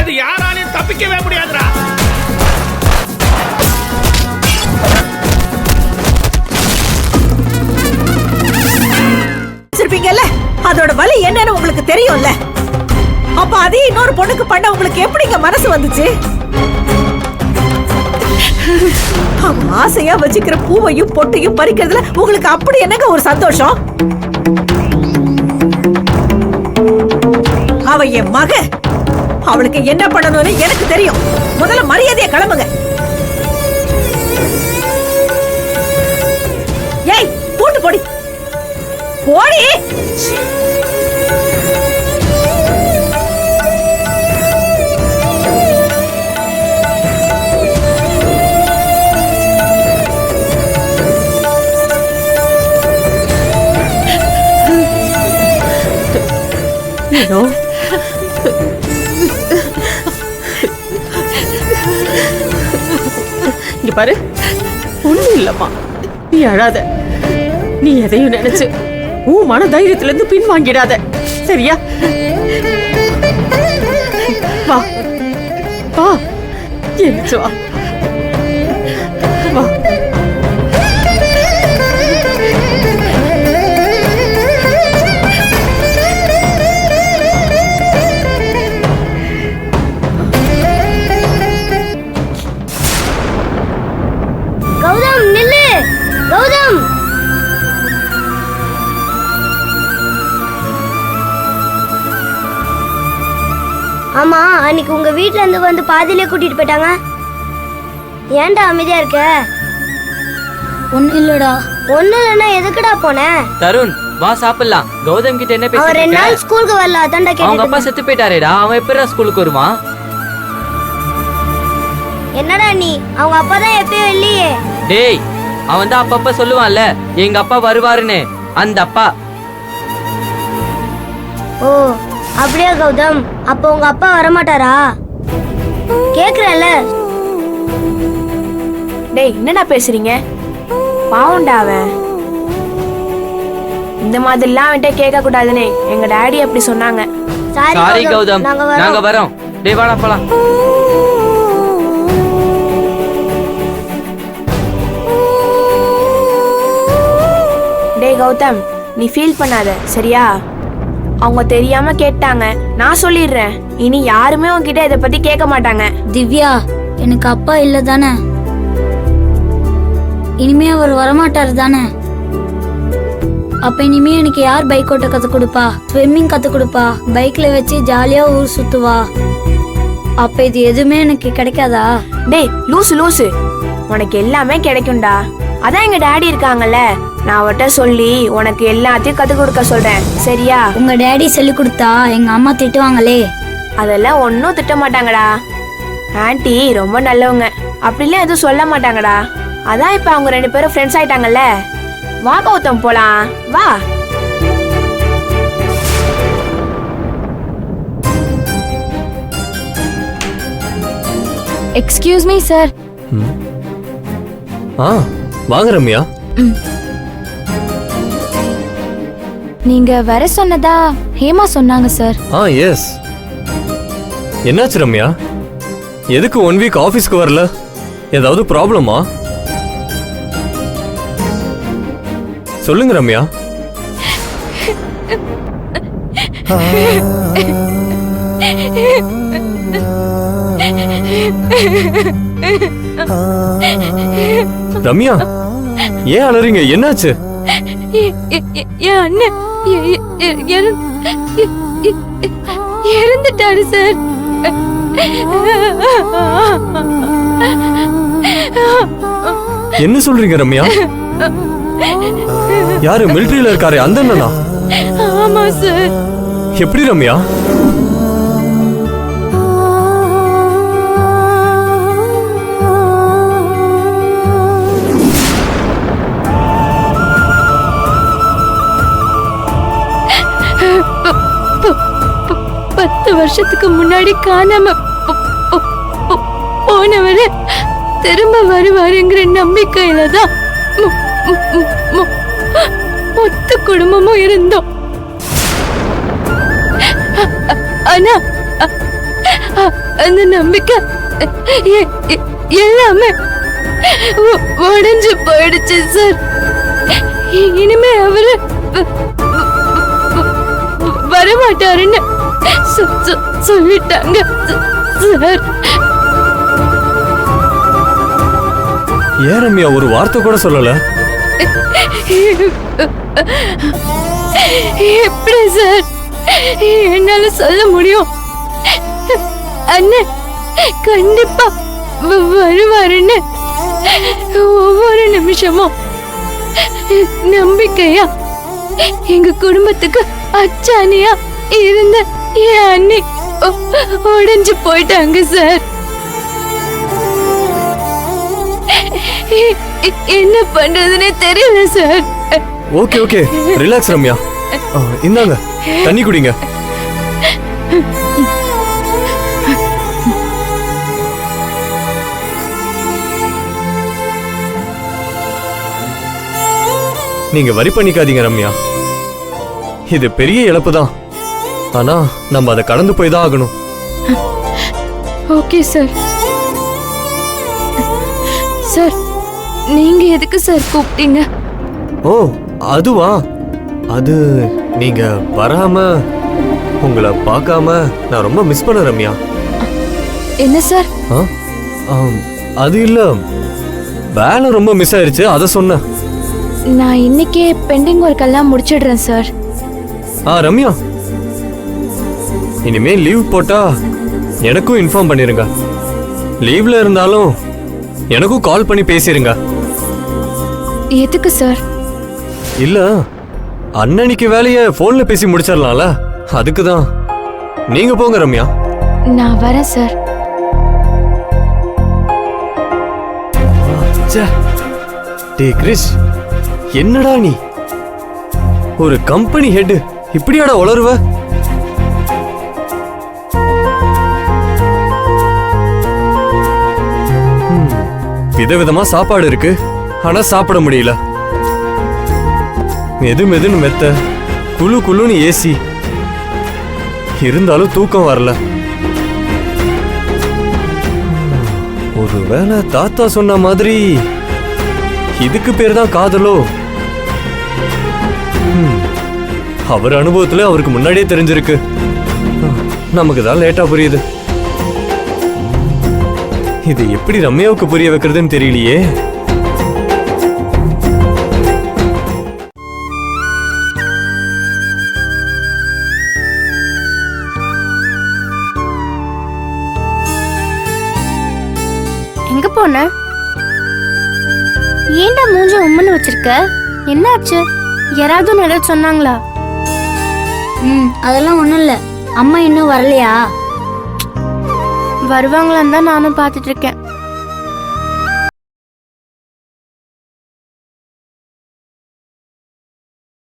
இது யாராலையும் தப்பிக்கவே முடியாதுடா. அதோட வலி என்னன்னு உங்களுக்கு தெரியும்ல. அப்ப அதே இன்னொரு பொண்ணுக்கு பண்ண உங்களுக்கு எப்படிங்க மனசு வந்துச்சு? ஆசையா வச்சுக்கிற பூவையும் பொட்டையும் பறிக்கிறதுல உங்களுக்கு அப்படி என்னங்க ஒரு சந்தோஷம்? அவ என் மக, அவளுக்கு என்ன பண்ணணும்னு எனக்கு தெரியும். முதல்ல மரியாதையை கிளம்புங்க. ஏய், பூட்டு போடி போடி. இங்க பாரு, ஒண்ணும் இல்லம்மா, நீ அழாத. நீ எதையும் நினைச்சு உன் மன தைரியத்துல இருந்து பின் வாங்கிடாத, சரியா? வா வா, எந்திரிச்சு வா வா. கௌதம் நில்லு, கௌதம். ஆமா, அன்னைக்கு உங்க வீட்ல இருந்து வந்து பாதியிலே கூட்டிட்டு போயிட்டாங்க. ஏன்டா அமைதியா இருக்க? ஒண்ணு இல்லடா. ஒண்ணு இல்லனா எதுக்குடா போன? தருண், வா சாப்பிடலாம். கௌதம் கிட்ட என்ன பேசிட்டு இருக்க? அவன் 2 நாள் ஸ்கூலுக்கு வரல, அதான்டா கேட்டேன். அவங்க அப்பா செத்து போயிட்டாரேடா, அவன் எப்பறா ஸ்கூலுக்கு வருவான்? என்னடா நீ? அவங்க அப்பா தான் எப்பயும் இல்லையே. டேய், அவன் தான் அப்பப்ப சொல்லுவான்ல எங்க அப்பா வருவாருன்னு, அந்த அப்பா. ஓ அப்படியே கௌதம், அப்ப உங்க அப்பா வரமாட்டாரா? கேக்குறல. டேய், என்னடா பேசுறீங்க? பாவம்டா அவன். இந்த மாதிரிலாம் அவன்கிட்ட கேட்க கூடாதுன்னு எங்க டாடி அப்படி சொன்னாங்க. சாரி கௌதம், நாங்க வரோம். டேய் வாடா போலாம். டேய் கௌதம், நீ ஃபீல் பண்ணாத, சரியா? அவங்க தெரியாம கேட்டாங்க, நான் சொல்லிடுறேன். இனி யாருமே உன்கிட்ட இதை பத்தி கேட்க மாட்டாங்க. திவ்யா, எனக்கு அப்பா இல்ல தானே? இனிமே அவர் வரமாட்டாரு தானே? அப்ப இனிமே எனக்கு யார் பைக் ஓட்ட கத்து கொடுப்பா, ஸ்விம்மிங் கத்து கொடுப்பா, பைக்ல வச்சு ஜாலியா ஊர் சுத்துவா? அப்ப இது எதுவுமே எனக்கு கிடைக்காதா? டேய் லூசு லூசு, உனக்கு எல்லாமே கிடைக்கும்டா. அதான் எங்க டாடி இருக்காங்கல்ல, நான் அவட்ட சொல்லி உனக்கு எல்லாத்தையும் கத்து கொடுக்க சொல்றேன், சரியா? உங்க டாடி சொல்லி கொடுத்தா எங்க அம்மா திட்டுவாங்களே. அதெல்லாம் ஒன்னும் திட்ட மாட்டாங்கடா. ஆன்ட்டி ரொம்ப நல்லவங்க, அப்படிலாம் எதுவும் சொல்ல மாட்டாங்கடா. அதான் இப்ப அவங்க 2 பேரும் ஃப்ரெண்ட்ஸ் ஆயிட்டாங்கல்ல. வா கௌதம் போலாம், வா. Excuse me sir. வாங்க ரம்யா. நீங்க வர சொன்னதா ஹேமா சொன்னாங்க சார். எஸ். என்னாச்சு ரம்யா? எதுக்கு 1 வீக் ஆபீஸ்க்கு வரல? ஏதாவது ப்ராப்ளமா? சொல்லுங்க ரம்யா. ரம்யா, ஏன் அலறீங்க? என்னாச்சு? என் அண்ணன் இறந்துட்டாரு சார். என்ன சொல்றீங்க ரம்யா? யாரு மிலிட்டரியில இருக்காரு அந்த அண்ணனா? ஆமா சார். எப்படி ரம்யா? பத்து வருஷத்துக்கு முன்னாடி காணாம போனவரு திரும்ப வருவாருங்கிற நம்பிக்கையில தான் மொத்த குடும்பமும் இருந்தோம். ஆனா அந்த நம்பிக்கை எல்லாமே உடைஞ்சு போயிடுச்சு சார். இனிமே அவரு வரமாட்டாருன்னு சொல்லிட்டாங்க சார். ஏன் ரம்யா ஒரு வார்த்தை கூட சொல்லல? எப்படி சார் என்னால சொல்ல முடியும்? அண்ணன் கண்டிப்பா வருவாருன்னு ஒவ்வொரு நிமிஷமும் நம்பிக்கையா எங்க குடும்பத்துக்கு அச்சாணியா இருந்த என் அண்ணி உடைஞ்சு போயிட்டாங்க சார். என்ன பண்றதுன்னே தெரியல sir. Okay okay relax Ramya. இந்தாங்க தண்ணி குடிங்க. நீங்க வரி பண்ணிக்காதீங்க ரம்யா. இது பெரிய இழப்பு தான். ஆனா நம்ம அதை கடந்து போய் தான் ஆகணும். Okay sir. சார் நீங்க எதுக்கு சார் கூப்பிட்டீங்க? ஓ அதுவா? அது நீங்க வராம உங்களை பார்க்காம நான் ரொம்ப மிஸ் பண்ண ரம்யா. என்ன சார்? அது இல்ல, வேலை ரொம்ப மிஸ் ஆயிருச்சு அத சொன்னேன். நான் இன்னைக்கே பெண்டிங் ஒர்க் எல்லாம் முடிச்சிடுறேன் சார். ரம்யா, இனிமே லீவ் போட்டா எனக்கும் இன்ஃபார்ம் பண்ணிருங்க. லீவ்ல இருந்தாலும் எனக்கும் கால் பண்ணி பேசிருங்க. எதுக்கு சார்? இல்ல, அன்னன்னைக்கு வேலைய போன்ல பேசி முடிச்சிடலாம்ல, அதுக்குதான். நீங்க போங்க ரம்யா. நான் வரேன் சார். டே கிரிஷ், என்னடா நீ ஒரு கம்பெனி ஹெட் இப்படியாடா உளருவ? விதவிதமா சாப்பாடு இருக்கு, ஆனா சாப்பிட முடியல. மெது மெதுன்னு மெத்த, குழு குழுன்னு ஏசி, இருந்தாலும் தூக்கம் வரல. ஒருவேளை தாத்தா சொன்ன மாதிரி இதுக்கு பேர் தான் காதலோ? அவர் அனுபவத்துல அவருக்கு முன்னாடியே தெரிஞ்சிருக்கு. நமக்கு தான் லேட்டா புரியுது. இது எப்படி ரம்யாவுக்கு புரிய வைக்கிறதுன்னு தெரியலையே. எங்க போன? ஏன்டா மூஞ்ச உம்மன்னு வச்சிருக்க? என்னாச்சு? யாராவது ஏதாவது சொன்னாங்களா? அதெல்லாம் ஒண்ணும் இல்ல. அம்மா இன்னும் வரலையா? வருவாங்களான்னு தான் நானும் பார்த்துட்டு இருக்கேன்.